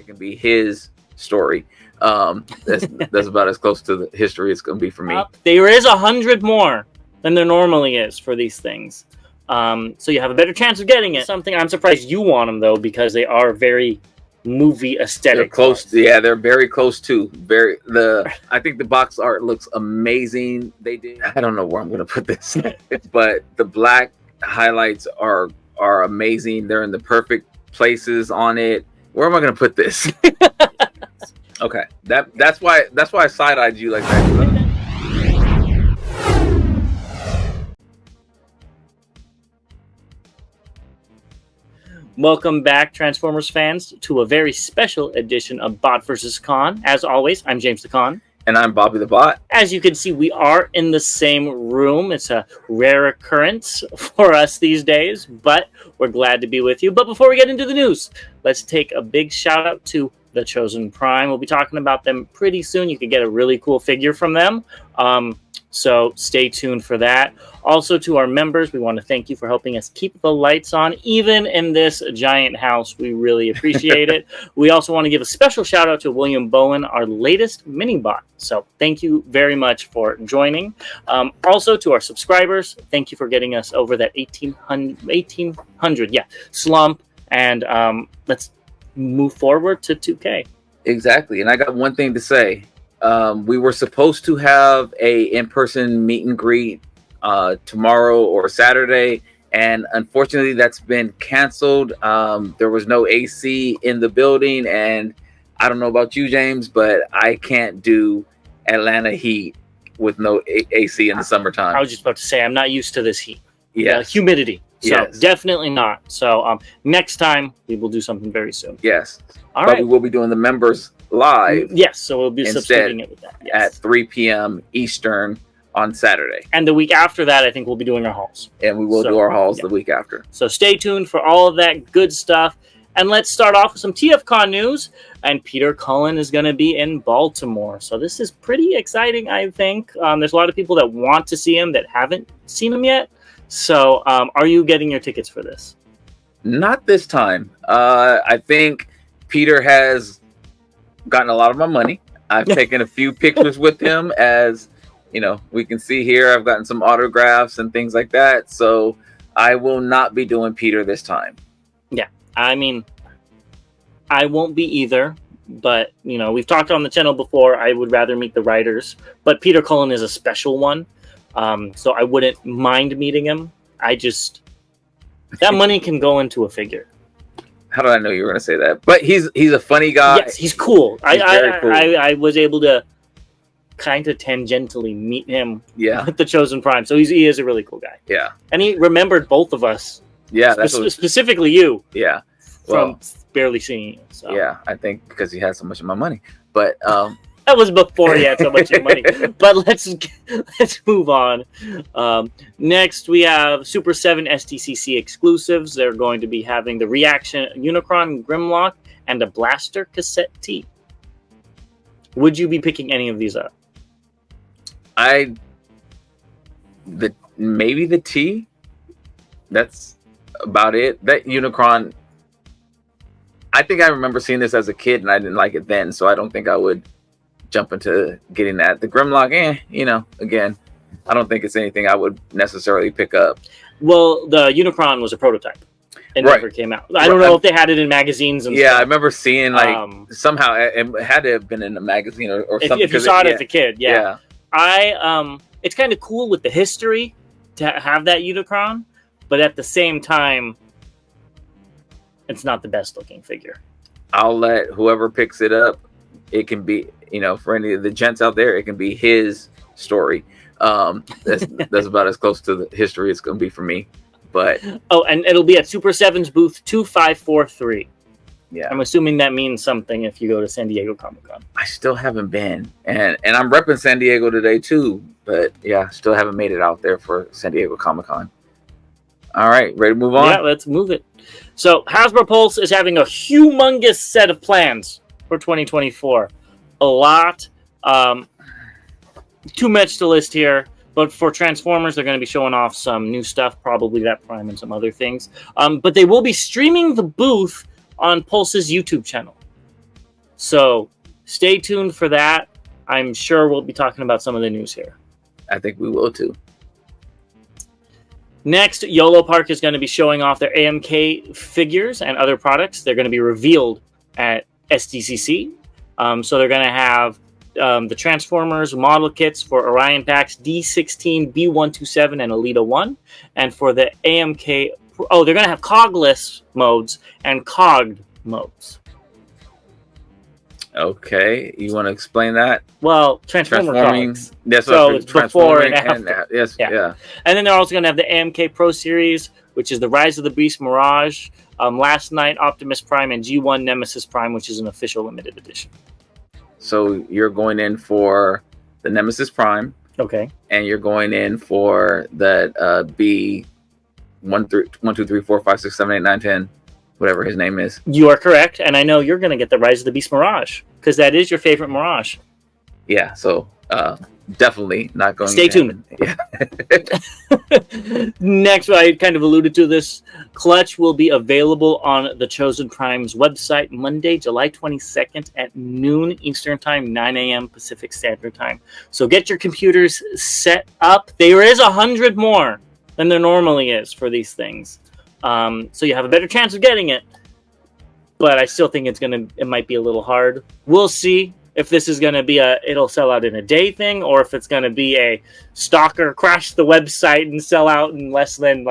It can be his story. That's about as close to the history it's going to be for me. There is 100 more than there normally is for these things. So you have a better chance of getting it. Something I'm surprised you want them, though, because they are very movie aesthetic. They're close. Yeah, they're very close too. I think the box art looks amazing. I don't know where I'm going to put this, but the black highlights are amazing. They're in the perfect places on it. Where am I going to put this? Okay, that's why I side-eyed you like that. Welcome back, Transformers fans, to a very special edition of Bot vs. Con. As always, I'm James the Con. And I'm Bobby the Bot. As you can see, we are in the same room. It's a rare occurrence for us these days, but we're glad to be with you. But before we get into the news, let's take a big shout out to the Chosen Prime. We'll be talking about them pretty soon. You can get a really cool figure from them. So stay tuned for that. Also, to our members, we want to thank you for helping us keep the lights on, even in this giant house. We really appreciate it. We also want to give a special shout out to William Bowen, our latest mini bot. So thank you very much for joining. Also, to our subscribers, thank you for getting us over that 1800 slump. And let's move forward to 2K. Exactly. And I got one thing to say. We were supposed to have a in-person meet and greet tomorrow or Saturday, and unfortunately that's been canceled. There was no AC in the building, and I don't know about you, James, but I can't do Atlanta heat with no AC in the summertime. I was just about to say, I'm not used to this heat. Yeah, humidity. So yes. Definitely not. So next time we will do something very soon. Yes. All but right. We will be doing the members live. Yes, so we'll be substituting it with that. Yes. At 3 p.m. Eastern on Saturday. And the week after that, I think we'll be doing our hauls. And we will do our hauls the week after. So stay tuned for all of that good stuff. And let's start off with some TFcon news. And Peter Cullen is going to be in Baltimore. So this is pretty exciting, I think. There's a lot of people that want to see him that haven't seen him yet. So are you getting your tickets for this? Not this time. I think Peter has gotten a lot of my money. I've taken a few pictures with him, as you know, we can see here. I've gotten some autographs and things like that. So I will not be doing Peter this time. Yeah, I mean, I won't be either. But, you know, we've talked on the channel before. I would rather meet the writers. But Peter Cullen is a special one. So I wouldn't mind meeting him. That money can go into a figure. How did I know you were going to say that? But he's a funny guy. Yes, he's cool. Very cool. I was able to kind of tangentially meet him with the Chosen Prime. So he is a really cool guy. Yeah. And he remembered both of us. Yeah. Specifically you. Yeah. From barely seeing you. So. Yeah, I think because he had so much of my money. But that was before he had so much money. But let's move on. Next, we have Super7 SDCC exclusives. They're going to be having the Reaction Unicron Grimlock and a Blaster Cassette T. Would you be picking any of these up? Maybe the T. That's about it. That Unicron, I think I remember seeing this as a kid and I didn't like it then, so I don't think I would jump into getting that. The Grimlock, again, I don't think it's anything I would necessarily pick up. Well, the Unicron was a prototype. It never came out. I don't know if they had it in magazines and stuff. I remember seeing somehow it had to have been in a magazine or something. If you saw it as a kid, yeah. It's kind of cool with the history to have that Unicron, but at the same time, it's not the best looking figure. I'll let whoever picks it up. It can be, for any of the gents out there, it can be his story. That's about as close to the history it's going to be for me. But and it'll be at Super7's booth 2543. Yeah, I'm assuming that means something if you go to San Diego Comic-Con. I still haven't been, and I'm repping San Diego today too. But yeah, still haven't made it out there for San Diego Comic-Con. All right, ready to move on? Yeah, let's move it. So Hasbro Pulse is having a humongous set of plans for 2024. A lot. Too much to list here. But for Transformers, they're going to be showing off some new stuff, probably that Prime and some other things. But they will be streaming the booth on Pulse's YouTube channel. So stay tuned for that. I'm sure we'll be talking about some of the news here. I think we will too. Next, YOLO Park is going to be showing off their AMK figures and other products. They're going to be revealed at SDCC. So they're going to have the Transformers model kits for Orion Packs D16, B127, and Alita 1. And for the AMK... Oh, they're going to have cogless modes and cogged modes. Okay, you want to explain that? Well, transforming. Yes, so it's before and after. Yes, yeah. And then they're also going to have the AMK Pro Series, which is the Rise of the Beast Mirage, Last Night Optimus Prime, and G1 Nemesis Prime, which is an official limited edition. So you're going in for the Nemesis Prime. Okay. And you're going in for the B 1, 2, 3, 4, 5, 6, 7, 8, 9, 10. Whatever his name is. You are correct, and I know you're going to get the Rise of the Beast Mirage, because that is your favorite Mirage. Yeah, so definitely not going Stay tuned. Yeah. Next, I kind of alluded to this. Clutch will be available on the Chosen Prime's website Monday, July 22nd at noon Eastern Time, 9 a.m. Pacific Standard Time. So get your computers set up. There is 100 more than there normally is for these things. So you have a better chance of getting it, but I still think it might be a little hard. We'll see if this is gonna be it'll sell out in a day thing, or if it's gonna be a stalker crash the website and sell out in less than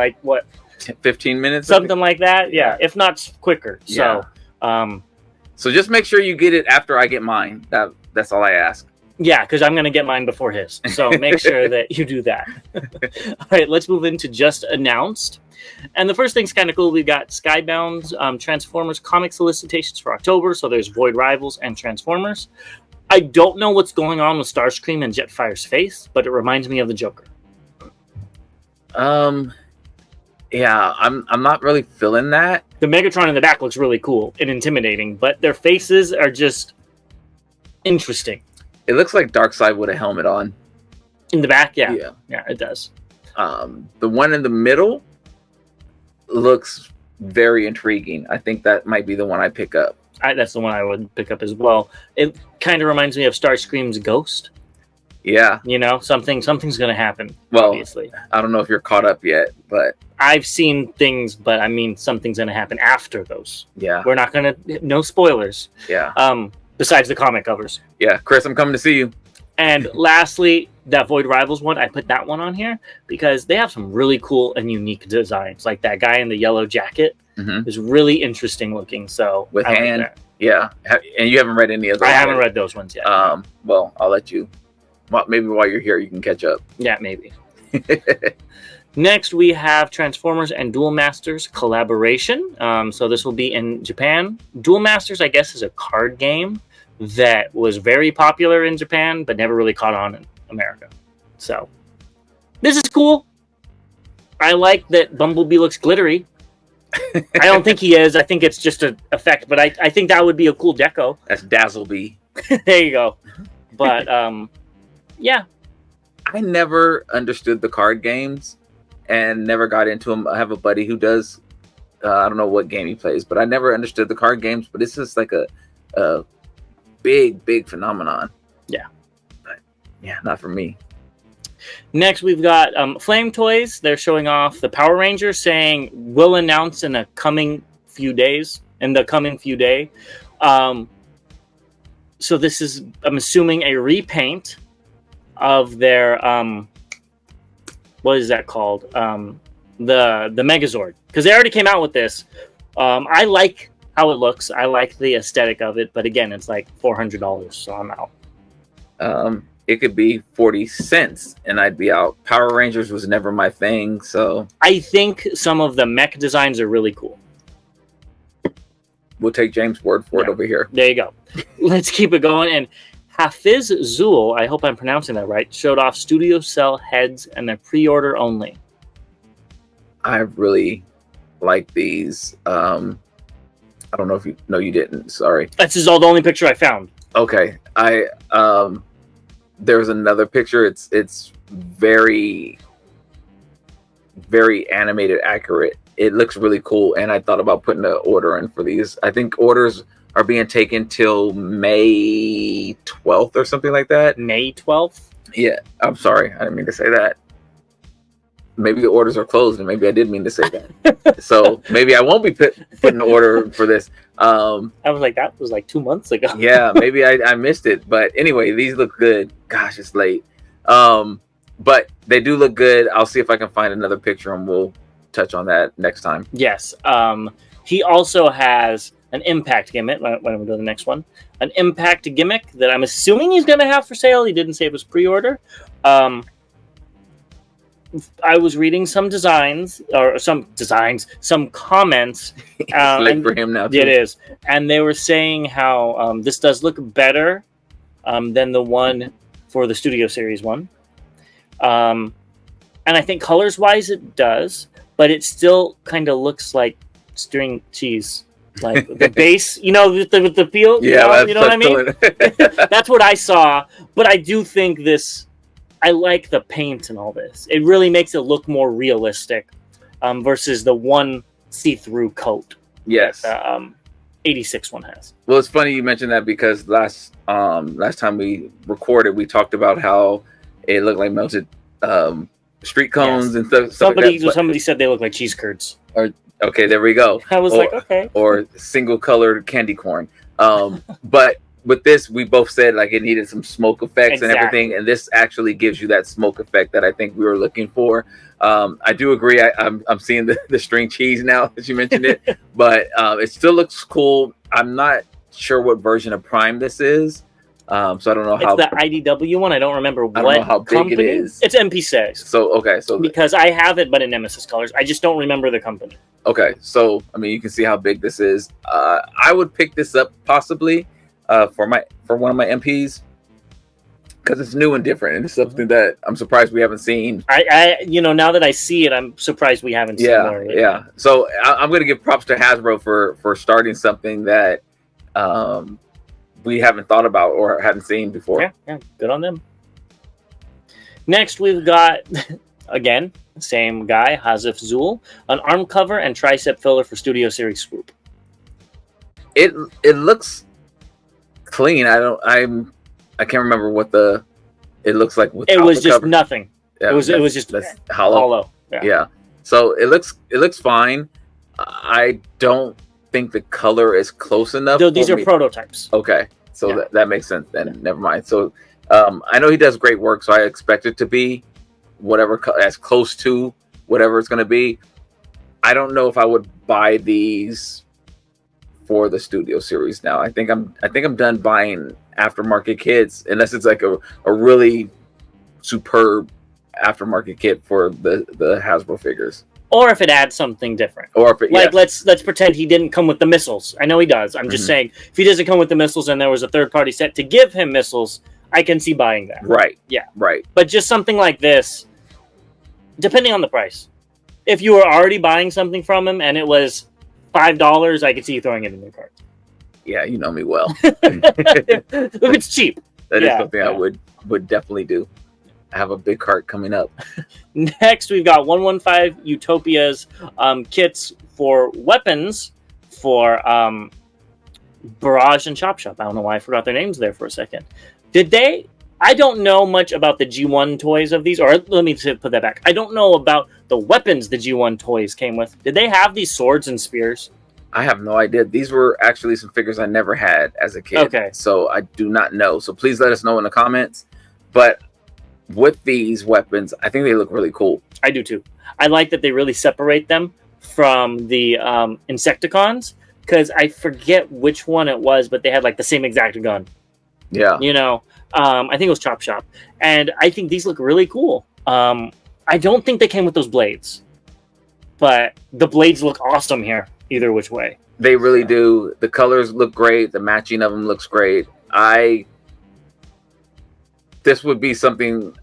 15 minutes, something like that. Yeah, if not quicker. Yeah. So just make sure you get it after I get mine. That's all I ask. Yeah, because I'm going to get mine before his. So make sure that you do that. All right, let's move into just announced. And the first thing's kind of cool. We've got Skybound's Transformers comic solicitations for October. So there's Void Rivals and Transformers. I don't know what's going on with Starscream and Jetfire's face, but it reminds me of the Joker. Yeah, I'm not really feeling that. The Megatron in the back looks really cool and intimidating, but their faces are just interesting. It looks like Darkseid with a helmet on. In the back, yeah. Yeah, it does. The one in the middle looks very intriguing. I think that might be the one I pick up. That's the one I would pick up as well. It kind of reminds me of Starscream's ghost. Yeah. You know, something's going to happen, well, obviously. I don't know if you're caught up yet, but... I've seen things, but I mean, something's going to happen after those. Yeah. We're not going to... No spoilers. Yeah. Besides the comic covers. Yeah, Chris, I'm coming to see you. And lastly, that Void Rivals one, I put that one on here because they have some really cool and unique designs. Like that guy in the yellow jacket is really interesting looking. So with hand, like yeah. And you haven't read any of those? I haven't read those ones yet. Well, I'll let you. Well, maybe while you're here, you can catch up. Yeah, maybe. Next, we have Transformers and Duel Masters collaboration. So this will be in Japan. Duel Masters, I guess, is a card game that was very popular in Japan, but never really caught on in America. So this is cool. I like that Bumblebee looks glittery. I don't think he is. I think it's just an effect, but I think that would be a cool deco. That's Dazzlebee. There you go. But yeah. I never understood the card games and never got into them. I have a buddy who does. I don't know what game he plays, but I never understood the card games. But it's just like a big phenomenon. Yeah. But yeah, not for me. Next, we've got Flame Toys. They're showing off the Power Rangers, saying we'll announce in the coming few days. So this is, I'm assuming, a repaint of their what is that called? The Megazord, because they already came out with this. I like how it looks. I like the aesthetic of it, but again, it's like $400, so I'm out. It could be 40 cents and I'd be out. Power Rangers was never my thing, so I think some of the mech designs are really cool. We'll take James' word for it over here. There you go. Let's keep it going. And Hafiz Zool, I hope I'm pronouncing that right, showed off Studio Cell heads and they're pre-order only. I really like these. I don't know if you... No, you didn't. Sorry. This is all the only picture I found. Okay. There's another picture. It's very animated accurate. It looks really cool, and I thought about putting an order in for these. I think orders are being taken till May 12th or something like that. May 12th? Yeah, I'm sorry. I didn't mean to say that. Maybe the orders are closed, and maybe I did mean to say that. So maybe I won't be putting an order for this. I was like, that was like 2 months ago. Yeah, maybe I missed it. But anyway, these look good. Gosh, it's late. But they do look good. I'll see if I can find another picture, and we'll touch on that next time. Yes. He also has an impact gimmick. When we go to the next one, an impact gimmick that I'm assuming he's going to have for sale. He didn't say it was pre-order. I was reading some comments. It's late for him now, too. It is, and they were saying how this does look better than the one for the Studio Series one, and I think colors-wise it does, but it still kind of looks like string cheese, like the base, with the feel. Yeah, you know what I mean. That's what I saw, but I do think this. I like the paint and all this. It really makes it look more realistic versus the one see-through coat. Yes. That, 86 one has. Well, it's funny you mentioned that because last time we recorded, we talked about how it looked like melted street cones and stuff. Somebody said they look like cheese curds. Okay, there we go. I was like, okay. Or single-colored candy corn. But with this, we both said like it needed some smoke effects and everything, and this actually gives you that smoke effect that I think we were looking for. I do agree. I'm seeing the string cheese now that you mentioned it, but it still looks cool. I'm not sure what version of Prime this is, so I don't know how. It's the IDW one. I don't remember what. I don't know how big company. it is. It's MP6. So because I have it, but in Nemesis colors, I just don't remember the company. Okay, so I mean, you can see how big this is. I would pick this up possibly. For one of my MPs, because it's new and different, and it's something that I'm surprised we haven't seen. I now that I see it, I'm surprised we haven't seen more. Yeah. So I'm going to give props to Hasbro for starting something that we haven't thought about or hadn't seen before. Yeah, good on them. Next, we've got again same guy, Hazif Zul, an arm cover and tricep filler for Studio Series Swoop. It looks clean. I can't remember what it looks like with it was just cover. Nothing. Yeah, it was just that's hollow. Yeah. So it looks fine. I don't think the color is close enough. So these are prototypes. Okay. So that makes sense then. Never mind. So I know he does great work, so I expect it to be whatever as close to whatever it's going to be. I don't know if I would buy these for the Studio Series now. I think I'm done buying aftermarket kits unless it's like a really superb aftermarket kit for the Hasbro figures. Or if it adds something different. Or if it, like let's pretend he didn't come with the missiles. I know he does. I'm just saying if he doesn't come with the missiles and there was a third party set to give him missiles, I can see buying that. Right. Yeah. Right. But just something like this, depending on the price. If you were already buying something from him and it was $5, I could see you throwing it in your cart. Yeah, you know me well. If it's cheap. That is something I would definitely do. I have a big cart coming up. Next, we've got 115 Utopia's kits for weapons for Barrage and Chop Shop. I don't know why I forgot their names there for a second. I don't know much about the G1 toys of these, or let me put that back. I don't know about the weapons the G1 toys came with. Did they have these swords and spears? I have no idea. These were actually some figures I never had as a kid. Okay. So I do not know. So please let us know in the comments. But with these weapons, I think they look really cool. I do too. I like that they really separate them from the Insecticons, because I forget which one it was, but they had like the same exact gun. Yeah. I think it was Chop Shop. And I think these look really cool. I don't think they came with those blades, but the blades look awesome here, either which way. They really do. The colors look great. The matching of them looks great. This would be something,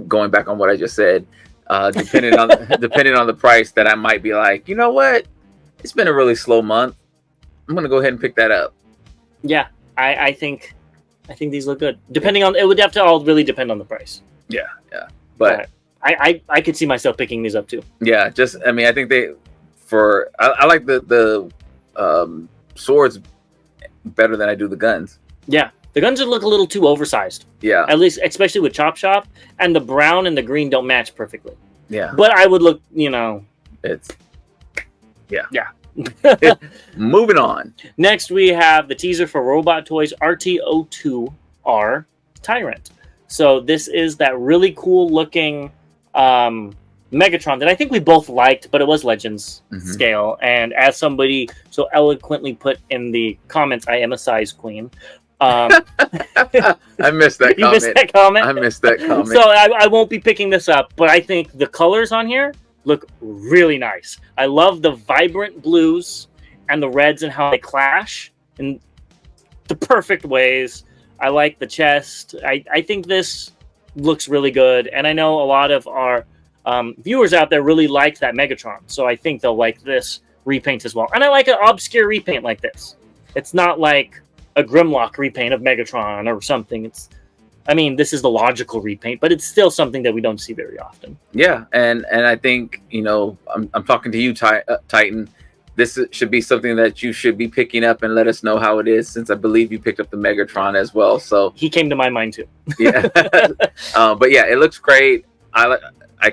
going back on what I just said, depending on the price, that I might be like, you know what? It's been a really slow month. I'm gonna go ahead and pick that up. Yeah, I think these look good. It would have to all really depend on the price. Yeah. But I could see myself picking these up too. Yeah, I think I like the swords better than I do the guns. Yeah, the guns would look a little too oversized. Yeah. At least, especially with Chop Shop, and the brown and the green don't match perfectly. Yeah. But I would look, you know. It's. Yeah. Yeah. Moving on. Next, we have the teaser for Robot Toys RT02R Tyrant. So this is that really cool looking Megatron that I think we both liked, but it was Legends scale. And as somebody so eloquently put in the comments, I am a size queen. I missed that comment. You missed that comment? I missed that comment. So I won't be picking this up, but I think the colors on here look really nice. I love the vibrant blues and the reds and how they clash in the perfect ways. I like the chest. I think this looks really good. And I know a lot of our viewers out there really liked that Megatron. So I think they'll like this repaint as well. And I like an obscure repaint like this. It's not like a Grimlock repaint of Megatron or something. I mean, this is the logical repaint, but it's still something that we don't see very often. Yeah, and I think, you know, I'm talking to you, Titan. This should be something that you should be picking up and let us know how it is, since I believe you picked up the Megatron as well. So he came to my mind too. Yeah, but yeah, it looks great. I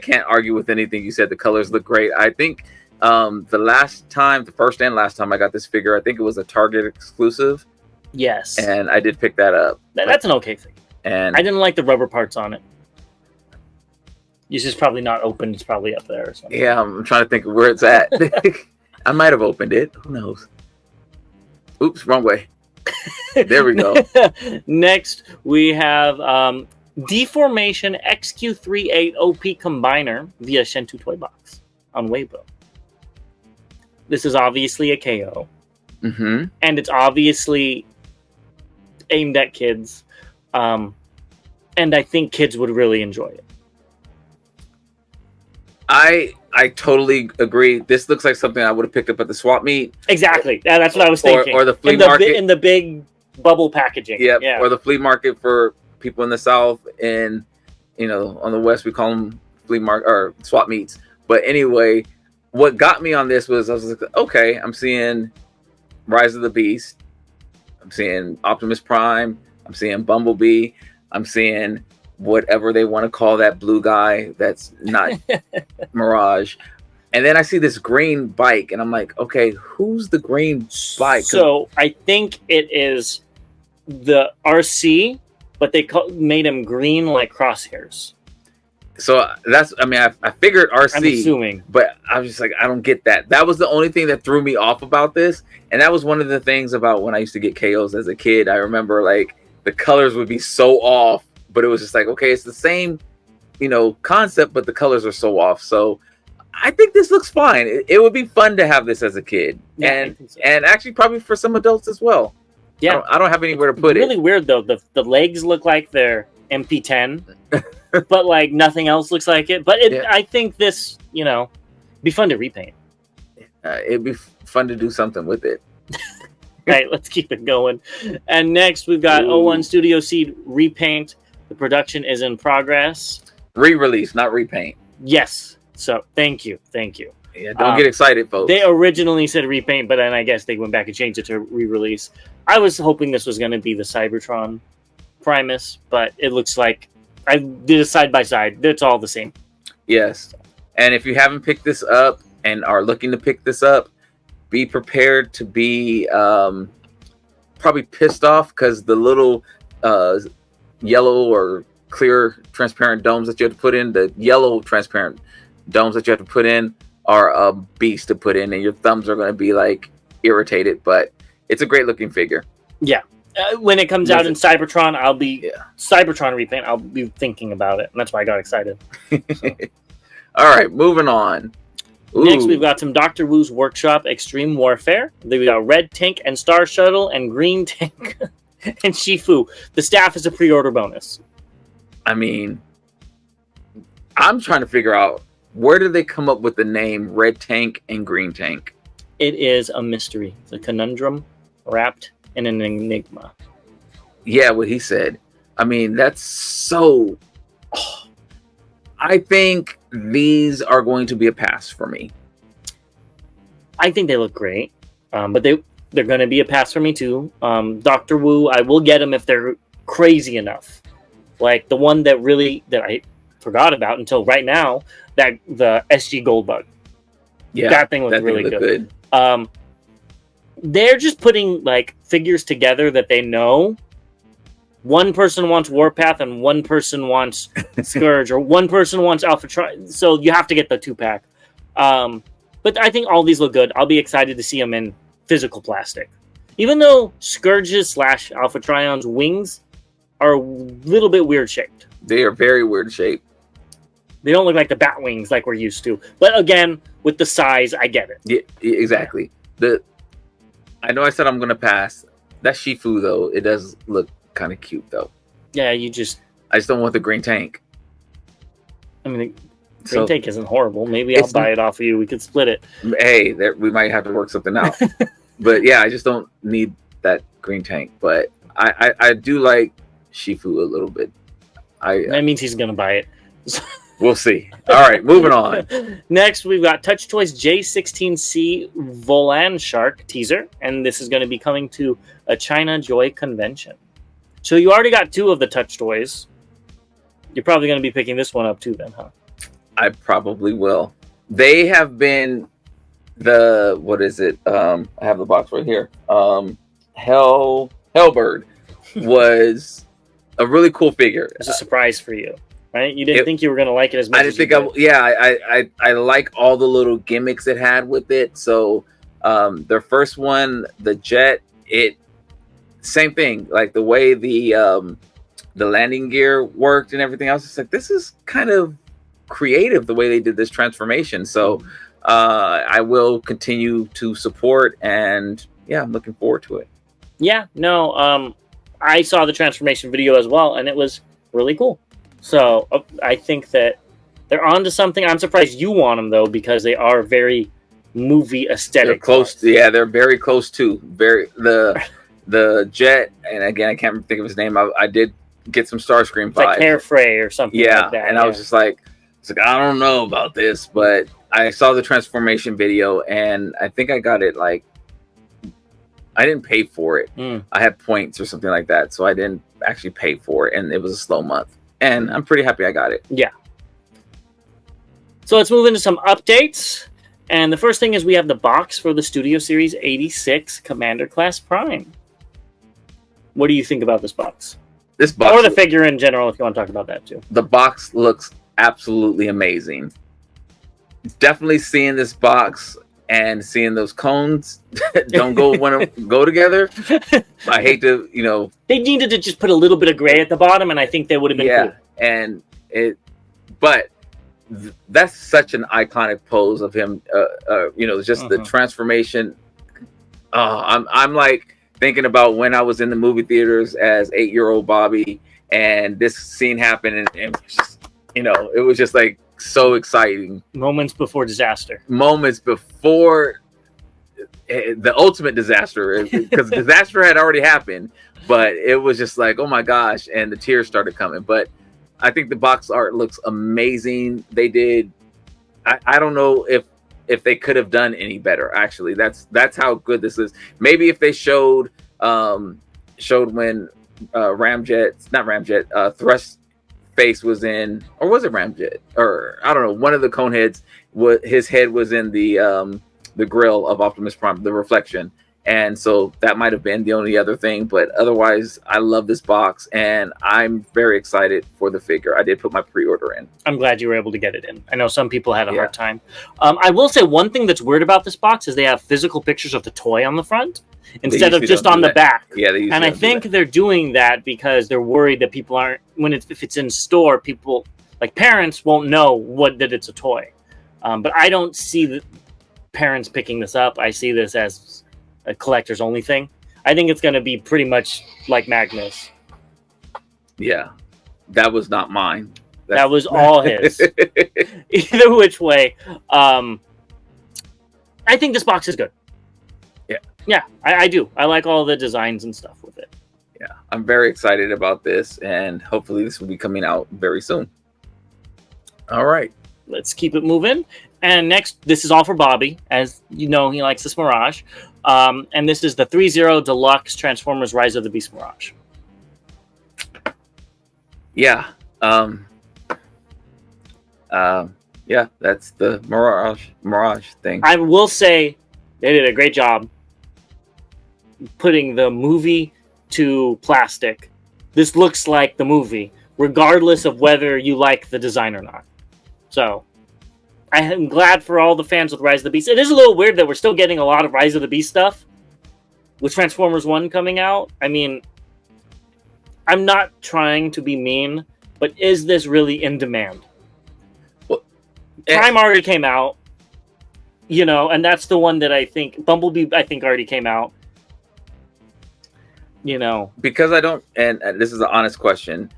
can't argue with anything you said. The colors look great. I think the first and last time I got this figure, I think it was a Target exclusive. Yes, and I did pick that up. That's an okay thing. And I didn't like the rubber parts on it. This is probably not open. It's probably up there or something. Yeah, I'm trying to think of where it's at. I might have opened it. Who knows? Oops, wrong way. There we go. Next, we have Deformation XQ38 OP Combiner via Shentu Toy Box on Weibo. This is obviously a KO. And it's obviously aimed at kids. And I think kids would really enjoy it. I totally agree. This looks like something I would have picked up at the swap meet. Exactly. That's what I was thinking. Or the flea market. In the big bubble packaging. Yep. Yeah. Or the flea market for people in the South. And, you know, on the West, we call them flea market or swap meets. But anyway, what got me on this was I was like, okay, I'm seeing Rise of the Beast. I'm seeing Optimus Prime. I'm seeing Bumblebee. I'm seeing whatever they want to call that blue guy that's not Mirage. And then I see this green bike, and I'm like, okay, who's the green bike? So I think it is the RC, but they made him green like crosshairs. So that's, I mean, I figured RC, I'm assuming, but I was just like, I don't get that. That was the only thing that threw me off about this. And that was one of the things about when I used to get KOs as a kid. I remember like the colors would be so off, but it was just like, okay, it's the same, you know, concept, but the colors are so off. So I think this looks fine. It would be fun to have this as a kid, and actually probably for some adults as well. Yeah, I don't have anywhere to put it. Really weird though. The legs look like they're MP10, but like nothing else looks like it. But I think this, you know, be fun to repaint. It'd be fun to do something with it. Right, let's keep it going. And next we've got 01 Studio Seed repaint. The production is in progress. Re-release, not repaint. Yes. So thank you. Yeah, don't get excited, folks. They originally said repaint, but then I guess they went back and changed it to re-release. I was hoping this was going to be the Cybertron Primus, but it looks like I did a side by side. It's all the same. Yes, and if you haven't picked this up and are looking to pick this up, be prepared to be probably pissed off because the little yellow or clear transparent domes that you have to put in, the yellow transparent domes that you have to put in are a beast to put in, and your thumbs are going to be like irritated, but it's a great looking figure. Yeah. When it comes out in Cybertron, I'll be Cybertron repaint. I'll be thinking about it, and that's why I got excited. So. All right, moving on. Next, we've got some Dr. Wu's Workshop Extreme Warfare. Then we got Red Tank and Star Shuttle and Green Tank and Shifu. The staff is a pre-order bonus. I mean, I'm trying to figure out where did they come up with the name Red Tank and Green Tank? It is a mystery. It's a conundrum wrapped in an enigma. Yeah, what he said. I mean, that's so... I think these are going to be a pass for me. I think they look great. But they're going to be a pass for me too. Dr. Wu, I will get them if they're crazy enough. Like the one that I forgot about until right now, that the SG Goldbug. Yeah, that thing looked really good. They're just putting like figures together that they know. One person wants Warpath and one person wants Scourge, or one person wants Alpha Tri. So you have to get the 2-pack. But I think all these look good. I'll be excited to see them in physical plastic. Even though Scourge's / Alpha Trion's wings are a little bit weird shaped. They are very weird shaped. They don't look like the bat wings like we're used to. But again, with the size, I get it. Yeah, exactly. I know I said I'm going to pass. That Shifu, though, it does look kind of cute, though. Yeah, I just don't want the green tank. I mean, the green tank isn't horrible. Maybe I'll buy it off of you. We could split it. Hey, we might have to work something out. But yeah, I just don't need that green tank. But I do like Shifu a little bit. That means he's going to buy it. We'll see. All right, moving on. Next, we've got Touch Toys J16C Volan Shark teaser, and this is going to be coming to a China Joy convention. So you already got 2 of the Touch Toys. You're probably going to be picking this one up too, then, huh? I probably will. They have been what is it? I have the box right here. Hellbird was a really cool figure. It was a surprise for you. Right? You didn't think you were going to like it as much. I didn't think I like all the little gimmicks it had with it. So their first one, the jet, same thing. Like the way the landing gear worked and everything else. It's like, this is kind of creative the way they did this transformation. So I will continue to support, and yeah, I'm looking forward to it. Yeah, no, I saw the transformation video as well, and it was really cool. So I think that they're onto something. I'm surprised you want them though, because they are very movie aesthetic. They're close. Yeah, they're very close to the jet. And again, I can't think of his name. I did get some Starscream vibes, like Carefrey or something. Yeah, like that, and I was just like, I don't know about this, but I saw the transformation video, and I think I got it. Like, I didn't pay for it. I had points or something like that, so I didn't actually pay for it, and it was a slow month. And I'm pretty happy I got it. Yeah. So let's move into some updates. And the first thing is we have the box for the Studio Series 86 Commander Class Prime. What do you think about this box? This box, or the figure in general, if you want to talk about that too. The box looks absolutely amazing. Definitely seeing this box and seeing those cones don't go together. I hate to, they needed to just put a little bit of gray at the bottom, and I think they would have been cool. And that's such an iconic pose of him. Just the transformation. I'm like thinking about when I was in the movie theaters as 8-year-old Bobby, and this scene happened, and just, it was just like so exciting. Moments before disaster. Moments before the ultimate disaster, because disaster had already happened, but it was just like, oh my gosh, and the tears started coming. But I think the box art looks amazing. They did. I don't know if they could have done any better. Actually, that's how good this is. Maybe if they showed when Thrust face was in, or was it Ramjet, or I don't know, one of the Coneheads, his head was in the grill of Optimus Prime, the reflection, and so that might have been the only other thing. But otherwise, I love this box, and I'm very excited for the figure. I did put my pre-order in. I'm glad you were able to get it in. I know some people had a hard time. I will say one thing that's weird about this box is they have physical pictures of the toy on the front instead of just on the back. Yeah, and I think they're doing that because they're worried that people aren't, if it's in store, people like parents won't know that it's a toy. But I don't see the parents picking this up. I see this as a collector's only thing. I think it's going to be pretty much like Magnus. Yeah, that was not mine. That was all his. Either which way, I think this box is good. Yeah, I do. I like all the designs and stuff with it. Yeah, I'm very excited about this, and hopefully this will be coming out very soon. All right, let's keep it moving. And next, this is all for Bobby. As you know, he likes this Mirage. And this is the 3.0 Deluxe Transformers Rise of the Beast Mirage. Yeah. Yeah, that's the Mirage thing. I will say they did a great job putting the movie to plastic. This looks like the movie, regardless of whether you like the design or not. So I am glad for all the fans with Rise of the Beast. It is a little weird that we're still getting a lot of Rise of the Beast stuff with Transformers 1 coming out. I mean, I'm not trying to be mean, but is this really in demand? Well, Prime already came out, you know, and that's the one that I think Bumblebee, I think, already came out. You know, because I don't, and this is an honest question.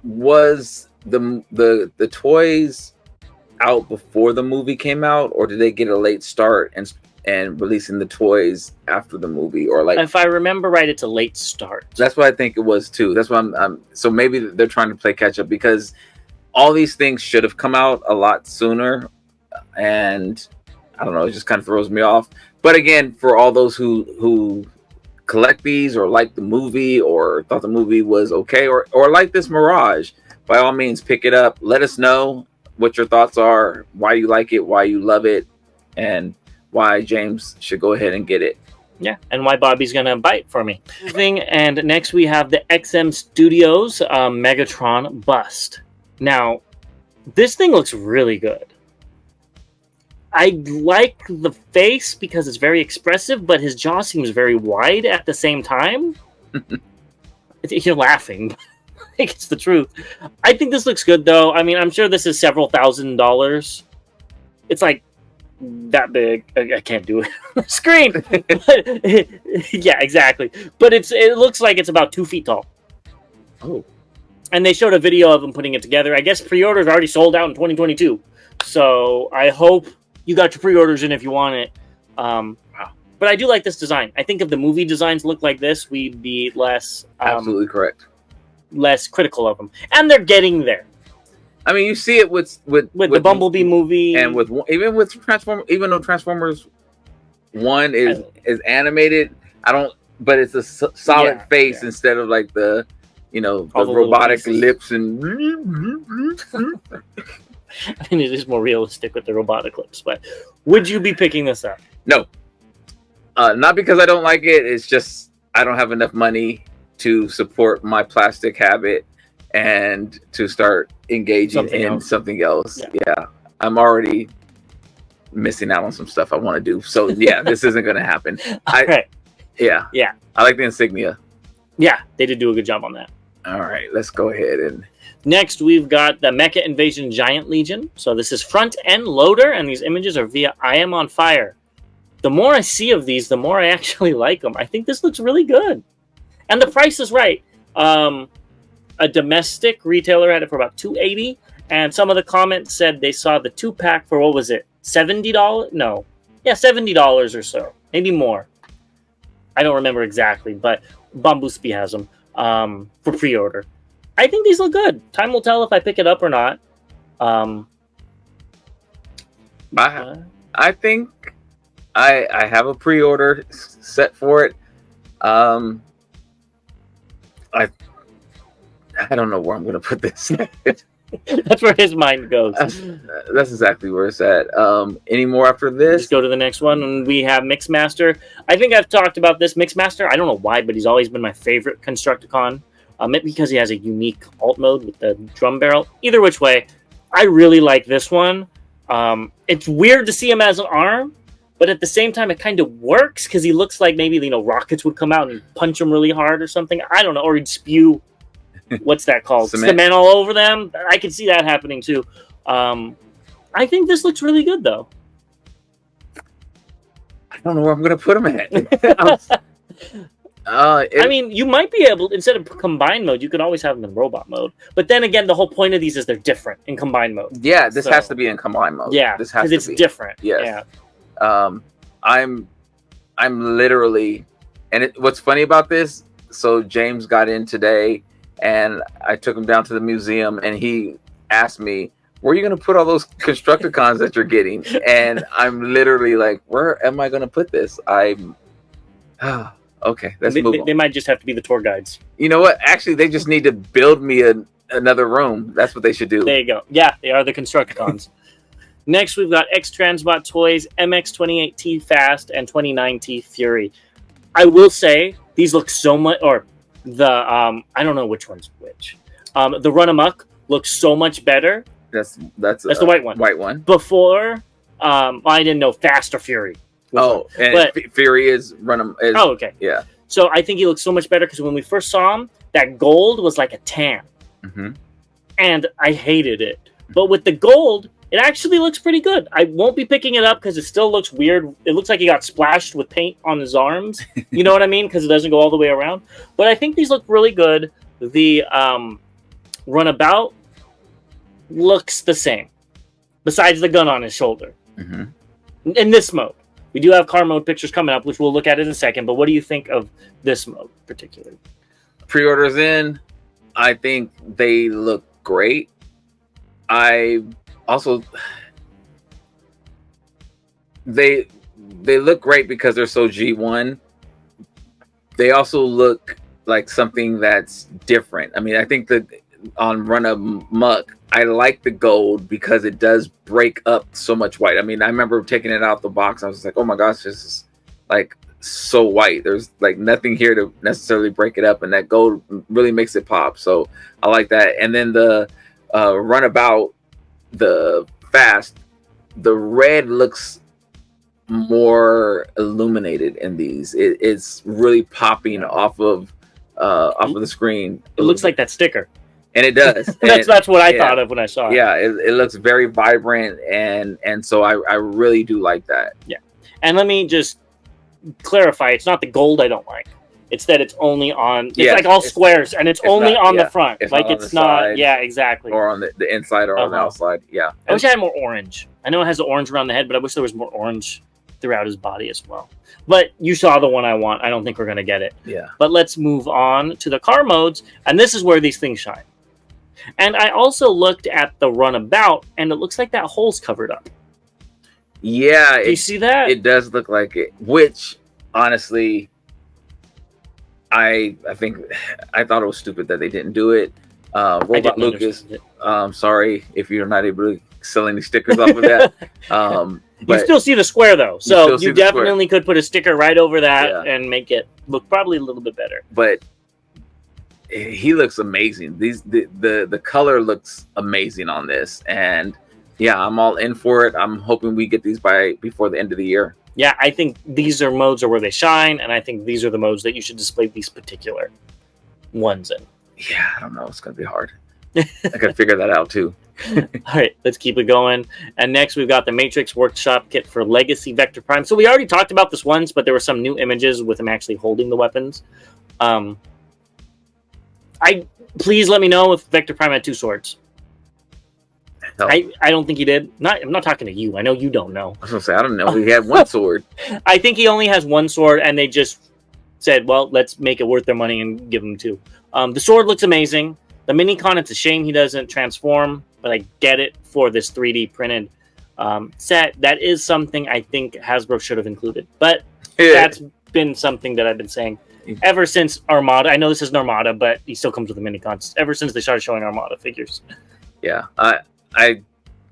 Was the toys out before the movie came out, or did they get a late start and releasing the toys after the movie, or like? If I remember right, it's a late start. That's what I think it was too. That's why I'm so maybe they're trying to play catch up, because all these things should have come out a lot sooner, and I don't know, it just kind of throws me off. But again, for all those who collect these or like the movie or thought the movie was okay or like this Mirage, by all means pick it up. Let us know what your thoughts are, why you like it, why you love it, and why James should go ahead and get it. Yeah, and why Bobby's gonna bite for me. And next we have the XM Studios Megatron bust. Now, this thing looks really good. I like the face because it's very expressive, but his jaw seems very wide at the same time. You're laughing. It's the truth. I think this looks good, though. I mean, I'm sure this is several $1,000s. It's like that big. I can't do it on the screen. Yeah, exactly. But it looks like it's about 2 feet tall. Oh. And they showed a video of them putting it together. I guess pre-orders already sold out in 2022. So I hope you got your pre-orders in if you want it. But I do like this design. I think if the movie designs look like this, we'd be less... absolutely correct. Less critical of them. And they're getting there. I mean, you see it with the Bumblebee movie. And even with Transformers, even though Transformers 1 is animated, but it's a solid face instead of like the robotic lips and... I mean, it is more realistic with the robotic lips, but would you be picking this up? No. Not because I don't like it. It's just I don't have enough money to support my plastic habit and to start engaging in something else. Yeah. I'm already missing out on some stuff I want to do. So, yeah, this isn't going to happen. Yeah. I like the insignia. Yeah, they did do a good job on that. All right, let's go ahead and... Next, we've got the Mecca Invasion Giant Legion. So this is front-end loader, and these images are via I Am On Fire. The more I see of these, the more I actually like them. I think this looks really good. And the price is right. A domestic retailer had it for about $280, and some of the comments said they saw the 2-pack for, what was it, $70? No. Yeah, $70 or so. Maybe more. I don't remember exactly, but Bambuspie has them for pre-order. I think these look good. Time will tell if I pick it up or not. I think I have a pre-order set for it. I don't know where I'm going to put this. That's where his mind goes. That's exactly where it's at. Any more after this? Let's go to the next one, and we have Mixmaster. I think I've talked about this Mixmaster. I don't know why, but he's always been my favorite Constructicon. Maybe because he has a unique alt mode with the drum barrel. Either which way, I really like this one. It's weird to see him as an arm, but at the same time, it kind of works because he looks like maybe rockets would come out and punch him really hard or something. I don't know, or he'd spew. What's that called? Cement all over them. I could see that happening too. I think this looks really good, though. I don't know where I'm going to put him at. I mean, you might be able, instead of combined mode, you could always have them in robot mode. But then again, the whole point of these is they're different in combined mode. Yeah, this has to be in combined mode. Yeah, because it's different. Yes. Yeah. I'm literally, and what's funny about this? So James got in today, and I took him down to the museum, and he asked me, where are you going to put all those Constructicons that you're getting? And I'm literally like, where am I going to put this? I'm okay. Let's move on. They might just have to be the tour guides. You know what? Actually, they just need to build me another room. That's what they should do. There you go. Yeah, they are the Constructicons. Next, we've got X-Transbot toys, MX28T Fast, and 29T Fury. I will say these look so much, or the I don't know which one's which. The runamuck looks so much better. That's the white one. White one. Before, I didn't know Fast or Fury. Oh, and Fury is oh, okay. Yeah. So I think he looks so much better because when we first saw him, that gold was like a tan, and I hated it. But with the gold, it actually looks pretty good. I won't be picking it up because it still looks weird. It looks like he got splashed with paint on his arms. You know what I mean? Because it doesn't go all the way around. But I think these look really good. The runabout looks the same, besides the gun on his shoulder. In this mode. We do have car mode pictures coming up, which we'll look at in a second. But what do you think of this mode particularly? Pre-orders in. I think they look great. I also they look great because they're so G1. They also look like something that's different. I mean, I think that on runamuck, I like the gold because it does break up so much white. I mean, I remember taking it out the box. I was like, oh my gosh, this is like so white. There's like nothing here to necessarily break it up, and that gold really makes it pop. So I like that. And then the runabout, the fast, the red looks more illuminated in these. It's really popping off of the screen. It looks like that sticker. And it does. that's what I thought of when I saw it. Yeah, it looks very vibrant, and so I really do like that. Yeah. And let me just clarify, it's not the gold I don't like. It's that it's only on, it's like all squares, and it's only not, on the front. It's like it's not, side, yeah, exactly. Or on the inside or on the outside, yeah. I wish I had more orange. I know it has the orange around the head, but I wish there was more orange throughout his body as well. But you saw the one I want. I don't think we're going to get it. Yeah. But let's move on to the car modes, and this is where these things shine. And I also looked at the runabout, and it looks like that hole's covered up. Yeah. Do you see that? It does look like it, which, honestly, I think I thought it was stupid that they didn't do it. Robot Lucas, sorry if you're not able to sell any stickers off of that. But you still see the square, though. So you definitely could put a sticker right over that and make it look probably a little bit better. But he looks amazing. The color looks amazing on this, and yeah, I'm all in for it. I'm hoping we get these before the end of the year. Yeah, I think these modes are where they shine, and I think these are the modes that you should display these particular ones in. Yeah, I don't know. It's gonna be hard. I gotta figure that out too. All right, let's keep it going. And next, we've got the Matrix Workshop Kit for Legacy Vector Prime. So we already talked about this once, but there were some new images with him actually holding the weapons. Please let me know if Vector Prime had two swords. No. I don't think he did. I'm not talking to you. I know you don't know. I was gonna say I don't know. He had one sword. I think he only has one sword, and they just said, "Well, let's make it worth their money and give him two." The sword looks amazing. The Minicon, it's a shame he doesn't transform, but I get it for this 3D printed set. That is something I think Hasbro should have included, but that's been something that I've been saying ever since Armada. I know this is an Armada, but he still comes with the Minicons. Ever since they started showing Armada figures. Yeah, I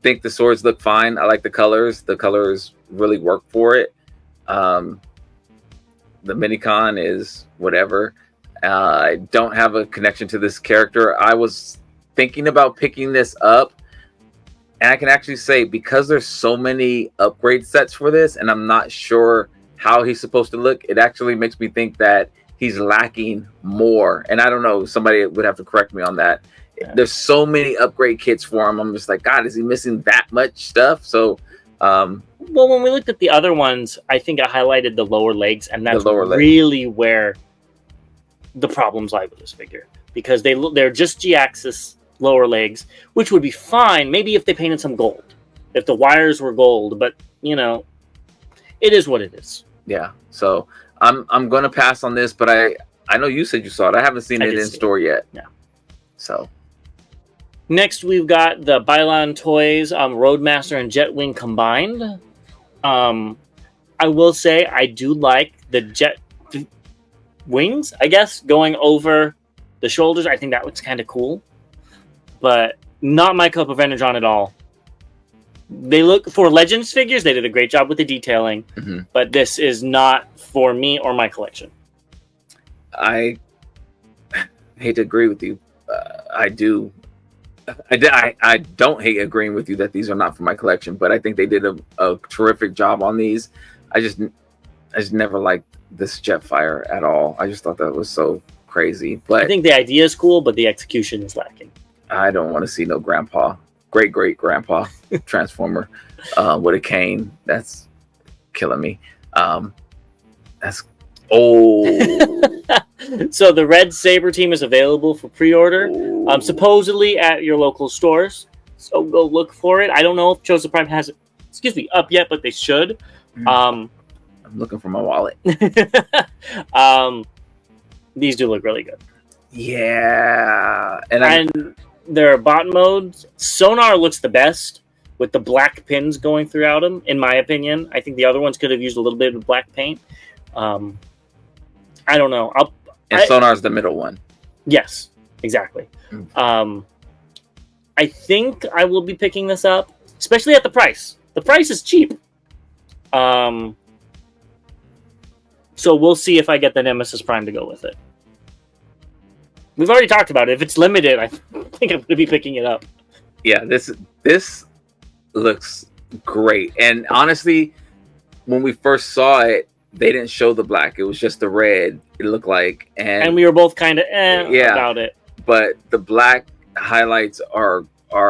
think the swords look fine. I like the colors. The colors really work for it. The Minicon is whatever. I don't have a connection to this character. I was thinking about picking this up, and I can actually say because there's so many upgrade sets for this, and I'm not sure how he's supposed to look, it actually makes me think that he's lacking more. And I don't know, somebody would have to correct me on that. Yeah. There's so many upgrade kits for him. I'm just like, God, is he missing that much stuff? So, well, when we looked at the other ones, I think I highlighted the lower legs, and that's really where the problems lie with this figure, because they're just G-axis lower legs, which would be fine maybe if they painted some gold, if the wires were gold, but you know, it is what it is. Yeah. So I'm gonna pass on this, but I know you said you saw it. I haven't seen it in store yet. Yeah. So Next, we've got the Bylon Toys Roadmaster and Jetwing combined. I will say I do like the jet wings, I guess, going over the shoulders. I think that looks kind of cool, but not my cup of Energon at all. They look, for Legends figures, they did a great job with the detailing, but this is not for me or my collection. I hate to agree with you. I don't hate agreeing with you that these are not for my collection, but I think they did a terrific job on these. I just never liked this Jetfire at all. I just thought that was so crazy. But I think the idea is cool, but the execution is lacking. I don't want to see no great grandpa Transformer with a cane. That's killing me. That's So the red Saber team is available for pre-order, supposedly at your local stores. So go look for it. I don't know if Joseph Prime has it, up yet, but they should. I'm looking for my wallet. These do look really good. Yeah, and there are bot modes. Sonar looks the best with the black pins going throughout them, in my opinion. I think the other ones could have used a little bit of black paint. I don't know. Sonar's the middle one. Yes, exactly. I think I will be picking this up, especially at the price. The price is cheap. So we'll see if I get the Nemesis Prime to go with it. We've already talked about it. If it's limited, I think I'm going to be picking it up. Yeah, this looks great. And honestly, when we first saw it, they didn't show the black. It was just the red, it looked like. And we were both kind of about it. But the black highlights are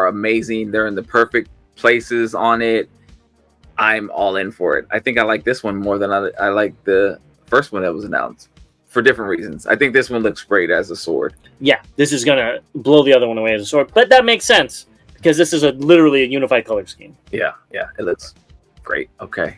amazing. They're in the perfect places on it. I'm all in for it. I think I like this one more than I like the first one that was announced for different reasons. I think this one looks great as a sword. Yeah, this is going to blow the other one away as a sword. But that makes sense because this is literally a unified color scheme. Yeah, it looks great. Okay.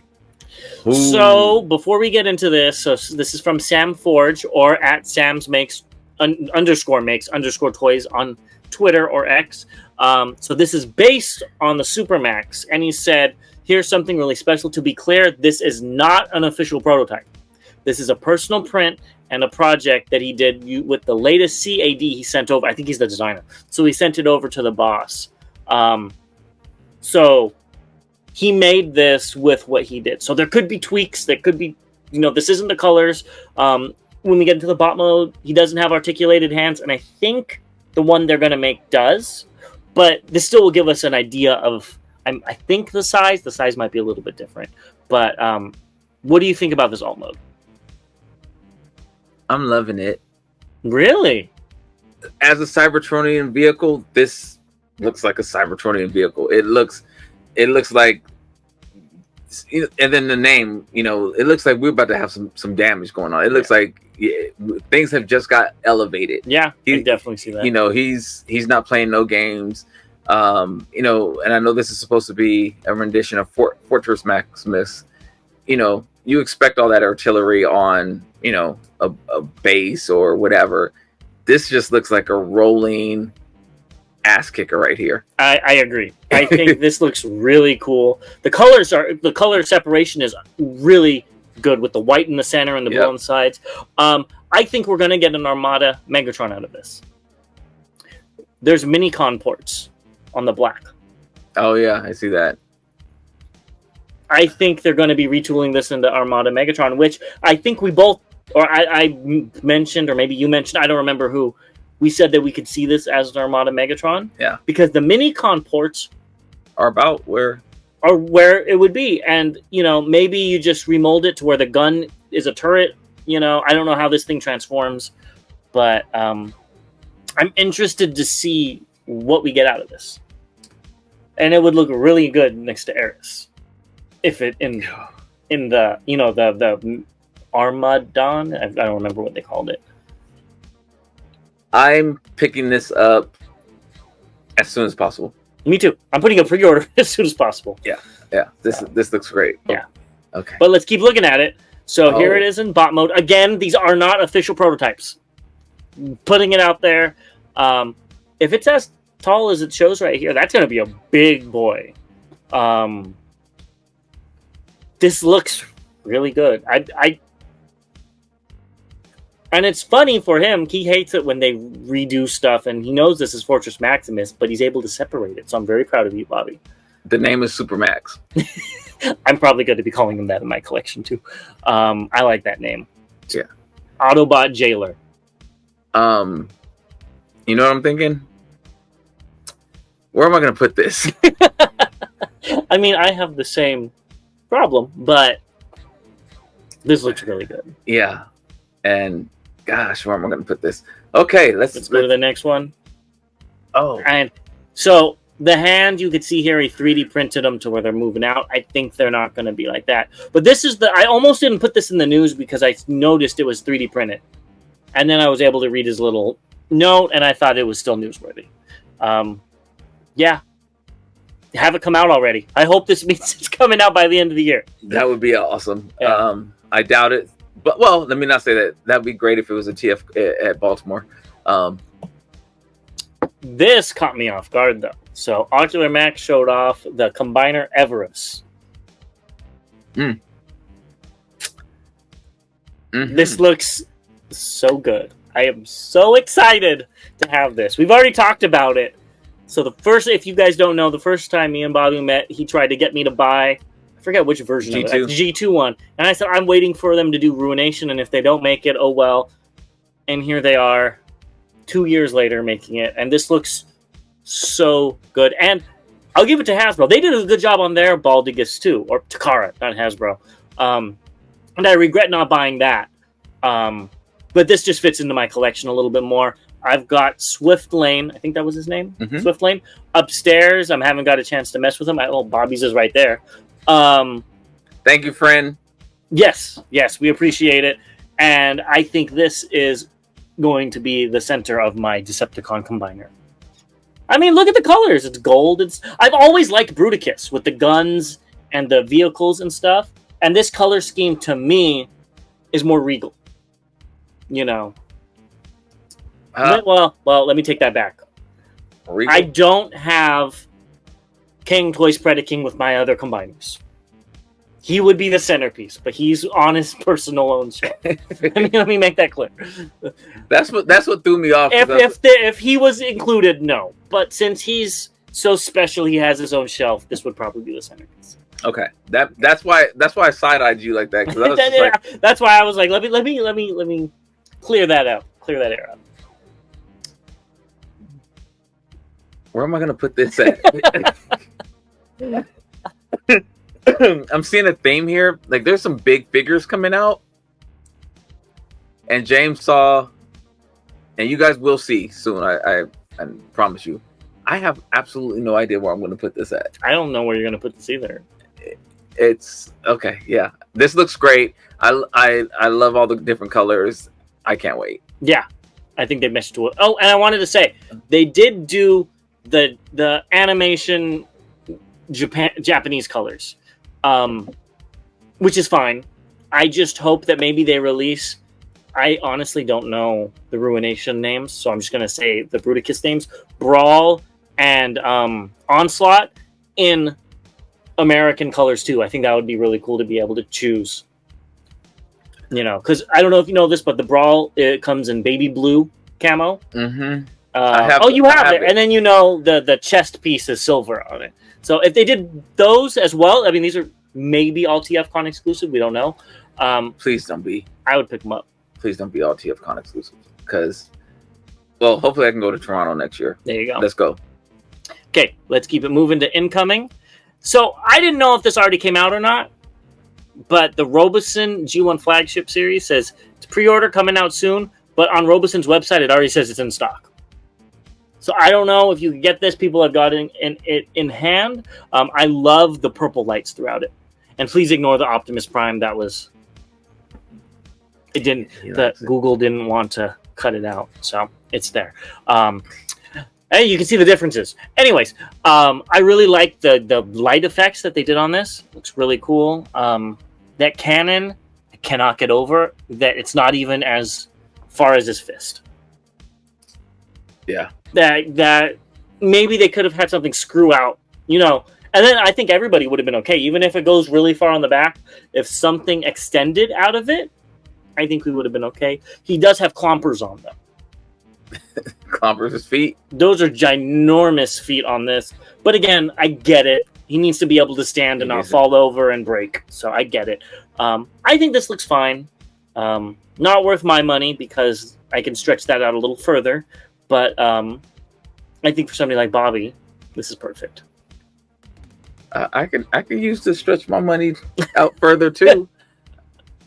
Ooh. So before we get into this, so this is from Sam Forge or at Sam's makes _ toys on Twitter or X. So this is based on the Supermax, and he said, here's something really special. To be clear, this is not an official prototype. This is a personal print and a project that he did with the latest CAD he sent over. I think he's the designer. So he sent it over to the boss. So he made this with what he did. So there could be tweaks. There could be, this isn't the colors. When we get into the bot mode, he doesn't have articulated hands. And I think the one they're going to make does. But this still will give us an idea of, I think the size might be a little bit different. But what do you think about this alt mode? I'm loving it. Really? As a Cybertronian vehicle, this looks like a Cybertronian vehicle. It looks like, and then the name, it looks like we're about to have some damage going on. It looks like things have just got elevated. Yeah, I definitely see that. He's not playing no games. And I know this is supposed to be a rendition of Fortress Maximus. You expect all that artillery on, a base or whatever. This just looks like a rolling ass kicker right here. I agree. I think this looks really cool. The color separation is really good with the white in the center and the blue on the sides. I think we're going to get an Armada Megatron out of this. There's Minicon ports on the black. Oh yeah, I see that. I think they're going to be retooling this into Armada Megatron, which I think we both, or I mentioned, or maybe you mentioned, I don't remember who, we said that we could see this as an Armada Megatron. Yeah. Because the Minicon ports are about where it would be. And, maybe you just remold it to where the gun is a turret. I don't know how this thing transforms, but I'm interested to see what we get out of this. And it would look really good next to Eris. If it in the the Armadon, I don't remember what they called it. I'm picking this up as soon as possible. Me too. I'm putting a pre-order as soon as possible. Yeah. This looks great. Yeah. Okay. But let's keep looking at it. So here it is in bot mode. Again, these are not official prototypes. Putting it out there. If it's as tall as it shows right here. That's going to be a big boy. This looks really good. And it's funny for him. He hates it when they redo stuff, and he knows this is Fortress Maximus, but he's able to separate it. So I'm very proud of you, Bobby. The name is Super Max. I'm probably going to be calling him that in my collection too. I like that name. Yeah. Autobot Jailer. You know what I'm thinking? Where am I going to put this? I mean, I have the same problem, but this looks really good. Yeah. And gosh, where am I going to put this? Okay, let's go to the next one. Oh. And so the hand, you could see here, he 3D printed them to where they're moving out. I think they're not going to be like that. But this is I almost didn't put this in the news because I noticed it was 3D printed. And then I was able to read his little note, and I thought it was still newsworthy. Yeah. Have it come out already. I hope this means it's coming out by the end of the year. That would be awesome. Yeah. I doubt it. But, well, let me not say that. That would be great if it was a TF at Baltimore. This caught me off guard, though. So, Ocular Max showed off the Combiner Everest. This looks so good. I am so excited to have this. We've already talked about it. So if you guys don't know, the first time me and Bobby met, he tried to get me to buy, I forget which version G2. of it, G2 one. And I said, I'm waiting for them to do Ruination, and if they don't make it, oh well. And here they are, 2 years later making it, and this looks so good. And I'll give it to Hasbro. They did a good job on their Baldigus too, or Takara, not Hasbro. And I regret not buying that. But this just fits into my collection a little bit more. I've got Swift Lane. I think that was his name. Swift Lane. Upstairs. I haven't got a chance to mess with him. Bobby's is right there. Thank you, friend. Yes, we appreciate it. And I think this is going to be the center of my Decepticon combiner. I mean, look at the colors. It's gold. I've always liked Bruticus with the guns and the vehicles and stuff. And this color scheme, to me, is more regal. You know. Well, let me take that back. Regal? I don't have King Toys Predaking with my other combiners. He would be the centerpiece, but he's on his personal own shelf. let me make that clear. That's what threw me off. If he was included, no. But since he's so special, he has his own shelf. This would probably be the centerpiece. Okay, that's why I side-eyed you like that. That's why I was like, let me clear that out. Clear that air out. Where am I going to put this at? I'm seeing a theme here. Like, there's some big figures coming out. And James saw, and you guys will see soon, I promise you. I have absolutely no idea where I'm going to put this at. I don't know where you're going to put this either. It's, okay, yeah. This looks great. I love all the different colors. I can't wait. Yeah, I think they meshed to it. Oh, and I wanted to say, they did do the animation Japanese colors, which is fine. I just hope that maybe they release. I honestly don't know the Ruination names, so I'm just gonna say the Bruticus names: Brawl and Onslaught in American colors too. I think that would be really cool to be able to choose. You know, because I don't know if you know this, but the Brawl, it comes in baby blue camo. You have it. And then you know the chest piece is silver on it. So if they did those as well, I mean, these are maybe all TFcon exclusive. We don't know. Please don't be. I would pick them up. Please don't be all TFcon exclusive. Because, well, hopefully I can go to Toronto next year. There you go. Let's go. Okay, let's keep it moving to incoming. So I didn't know if this already came out or not, but the Robison G1 Flagship series says it's pre-order coming out soon, but on Robison's website, it already says it's in stock. So I don't know if you can get this. People have got it in hand. I love the purple lights throughout it. And please ignore the Optimus Prime. Google didn't want to cut it out. So it's there. Hey, you can see the differences. Anyways, I really like the light effects that they did on this. Looks really cool. That cannon, I cannot get over that it's not even as far as his fist. Yeah. That maybe they could have had something screw out, you know. And then I think everybody would have been okay, even if it goes really far on the back. If something extended out of it, I think we would have been okay. He does have clompers on them. Clompers' feet. Those are ginormous feet on this. But again, I get it. He needs to be able to stand and not fall over and break. So I get it. I think this looks fine. Not worth my money because I can stretch that out a little further. But I think for somebody like Bobby, this is perfect. I can use to stretch my money out further too.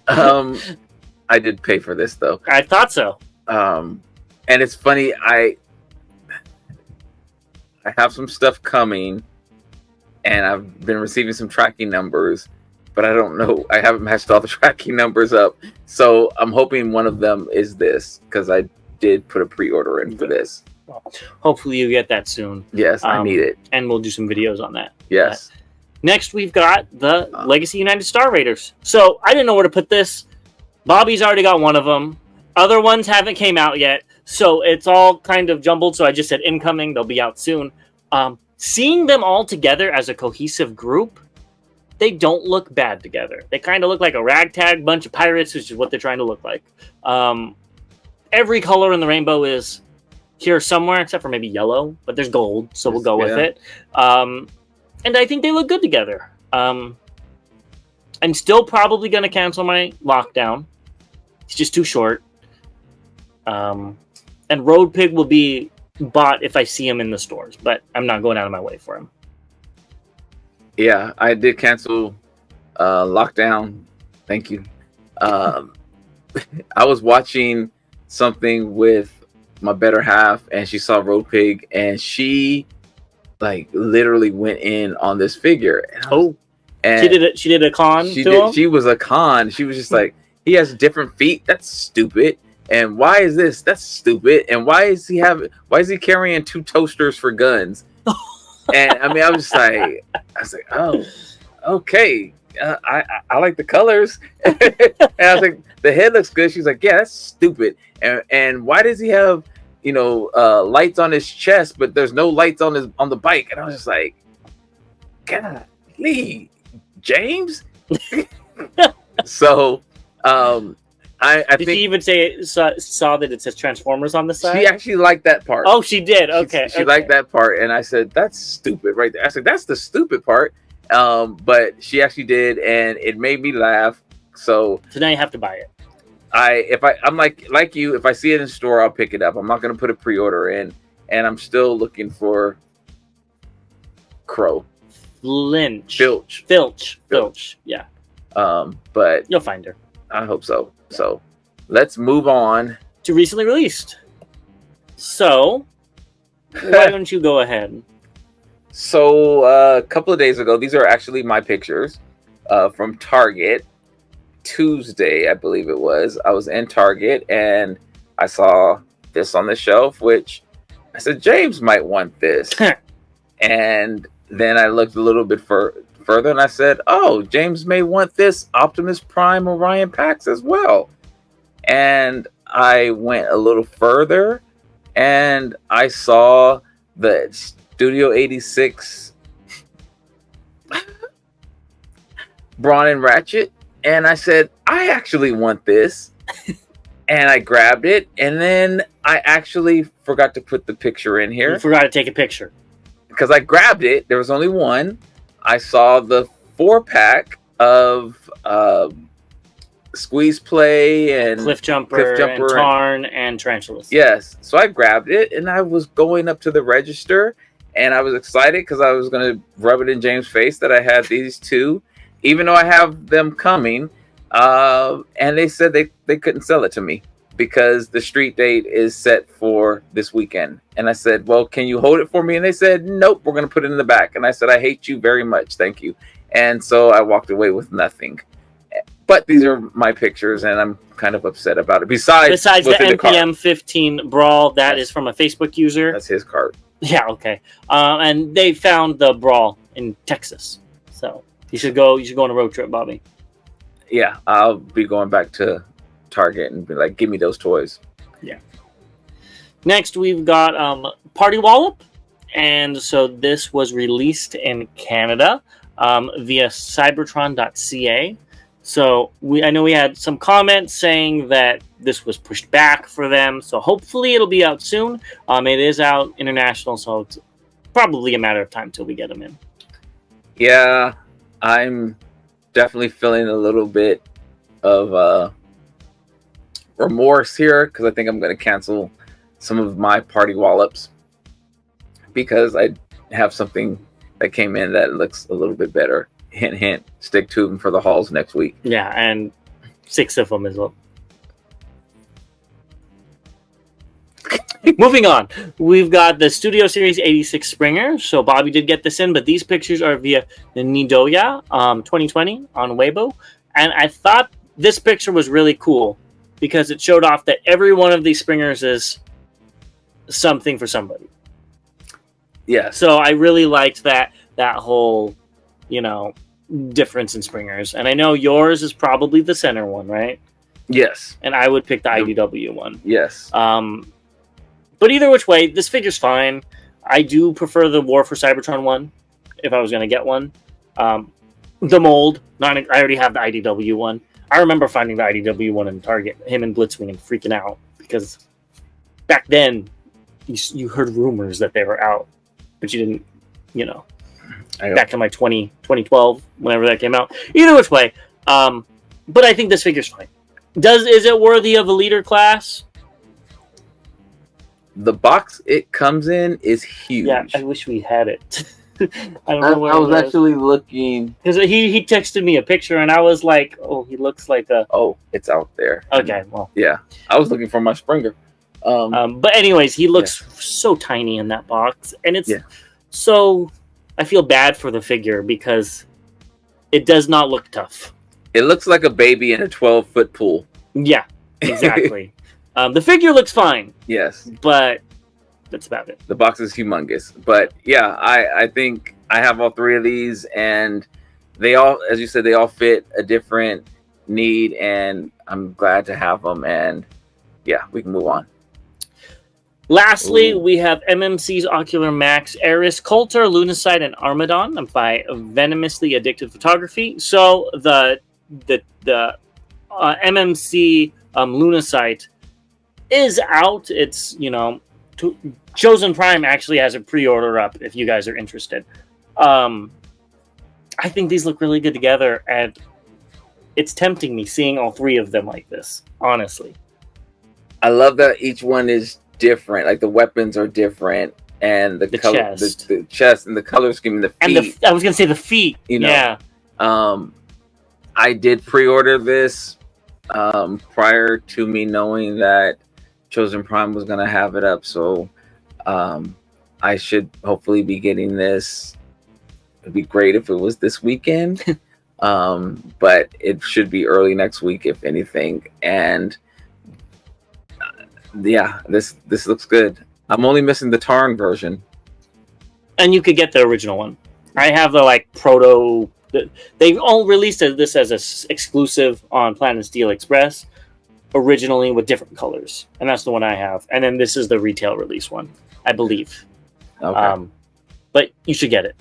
I did pay for this though. I thought so. And it's funny. I have some stuff coming, and I've been receiving some tracking numbers, but I don't know. I haven't matched all the tracking numbers up, so I'm hoping one of them is this because I did put a pre-order in for this. Well, hopefully you get that soon. Yes, I need it. And we'll do some videos on that. Yes. Next, we've got the Legacy United Star Raiders. So I didn't know where to put this. Bobby's already got one of them. Other ones haven't came out yet. So it's all kind of jumbled. So I just said incoming. They'll be out soon. Seeing them all together as a cohesive group, they don't look bad together. They kind of look like a ragtag bunch of pirates, which is what they're trying to look like. Every color in the rainbow is here somewhere, except for maybe yellow. But there's gold, so we'll go with it. And I think they look good together. I'm still probably going to cancel my lockdown. It's just too short. And Road Pig will be bought if I see him in the stores, but I'm not going out of my way for him. Yeah, I did cancel lockdown. Thank you. I was watching something with my better half, and she saw Road Pig, and she like literally went in on this figure. And she did a con. She was a con. She was just like, he has different feet. That's stupid. And why is this? That's stupid. And why is he carrying 2 toasters for guns? And I mean, I was like, oh, okay. I like the colors. And I was like, the head looks good. She's like, yeah, that's stupid. And why does he have, lights on his chest, but there's no lights on the bike? And I was just like, God, Lee, James. So, I did think she even say saw that it says Transformers on the side? She actually liked that part. Oh, she did. Okay, she liked that part, and I said that's stupid right there. I said that's the stupid part. But she actually did, and it made me laugh. So now you have to buy it. I'm like you, if I see it in store, I'll pick it up. I'm not going to put a pre-order in, and I'm still looking for Filch. Yeah. But you'll find her. I hope so. So let's move on to recently released. So why don't you go ahead? So a couple of days ago, these are actually my pictures from Target. Tuesday, I believe it was. I was in Target and I saw this on the shelf, which I said James might want this. And then I looked a little bit further and I said, oh, James may want this Optimus Prime Orion Pax as well. And I went a little further and I saw the Studio 86 Brawn and Ratchet, and I said, I actually want this. And I grabbed it, and then I actually forgot to put the picture in here. You forgot to take a picture. Because I grabbed it, there was only one. I saw the 4-pack of Squeeze Play and Cliff Jumper and Tarn and Tarantulas. Yes. So I grabbed it, and I was going up to the register, and I was excited because I was going to rub it in James' face that I had these two, even though I have them coming. And they said they couldn't sell it to me because the street date is set for this weekend. And I said, well, can you hold it for me? And they said, nope, we're going to put it in the back. And I said, I hate you very much. Thank you. And so I walked away with nothing. But these are my pictures, and I'm kind of upset about it. Besides the NPM 15 Brawl, that is from a Facebook user. That's his card. Yeah, okay. And they found the Brawl in Texas. So you should go on a road trip, Bobby. Yeah, I'll be going back to Target and be like, give me those toys. Yeah. Next, we've got Party Wallop And so this was released in Canada via cybertron.ca. So I know we had some comments saying that this was pushed back for them. So hopefully it'll be out soon. It is out international, so it's probably a matter of time till we get them in. Yeah, I'm definitely feeling a little bit of remorse here because I think I'm going to cancel some of my party wallops because I have something that came in that looks a little bit better. Hint, hint. Stick to them for the hauls next week. Yeah, and 6 of them as well. Moving on, we've got the Studio Series 86 Springer. So Bobby did get this in, but these pictures are via the Nidoya 2020 on Weibo. And I thought this picture was really cool because it showed off that every one of these Springers is something for somebody. Yeah. So I really liked that whole, difference in Springers. And I know yours is probably the center one, right? Yes. And I would pick the IDW one. Yes. But either which way, this figure's fine. I do prefer the War for Cybertron one, if I was going to get one. The mold, I already have the IDW one. I remember finding the IDW one in Target, him and Blitzwing, and freaking out. Because back then, you heard rumors that they were out. But you didn't, back in like 2012, whenever that came out. Either which way. But I think this figure's fine. Is it worthy of a leader class? The box it comes in is huge. Yeah, I wish we had it. I don't know where I was actually looking because he texted me a picture and I was like, "Oh, he looks like a." Oh, it's out there. Okay, well, yeah, I was looking for my Springer. But anyways, he looks so tiny in that box, and it's so. I feel bad for the figure because it does not look tough. It looks like a baby in a 12-foot pool. Yeah, exactly. The figure looks fine. Yes. But that's about it. The box is humongous. But yeah, I think I have all 3 of these, and they all, as you said, they all fit a different need, and I'm glad to have them. And yeah, we can move on. Lastly, we have MMC's Ocular Max Everest, Coulter, Lunacide, and Armadon by Venomously Addicted Photography. So the MMC Lunacide is out. It's, Chosen Prime actually has a pre-order up if you guys are interested. I think these look really good together, and it's tempting me seeing all 3 of them like this, honestly. I love that each one is different. Like the weapons are different, and the color, chest. the chest, and the color scheme, and the feet. And I was gonna say the feet. Yeah. I did pre-order this prior to me knowing that Chosen Prime was gonna have it up, so I should hopefully be getting this. It'd be great if it was this weekend, but it should be early next week, if anything. And yeah, this looks good. I'm only missing the Tarn version. And you could get the original one. I have the proto. They all released this as an exclusive on Planet Steel Express, originally with different colors, and that's the one I have. And then this is the retail release one, I believe. Okay. But you should get it.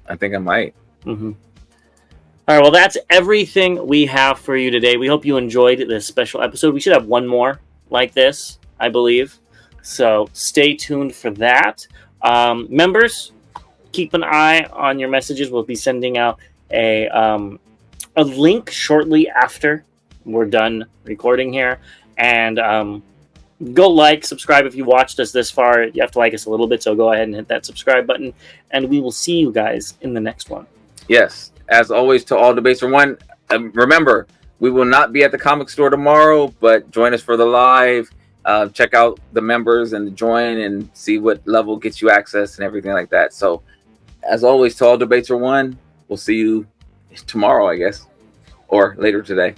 I think I might. Mm-hmm. All right. Well, that's everything we have for you today. We hope you enjoyed this special episode. We should have one more like this, I believe. So stay tuned for that. Members, keep an eye on your messages. We'll be sending out a link shortly after we're done recording here. And go subscribe if you watched us this far. You have to like us a little bit, so go ahead and hit that subscribe button. And we will see you guys in the next one. Yes. As always, to all debates for one, remember, we will not be at the comic store tomorrow, but join us for the live. Check out the members and join and see what level gets you access and everything like that. So, as always, to all debates are one. We'll see you tomorrow, I guess, or later today.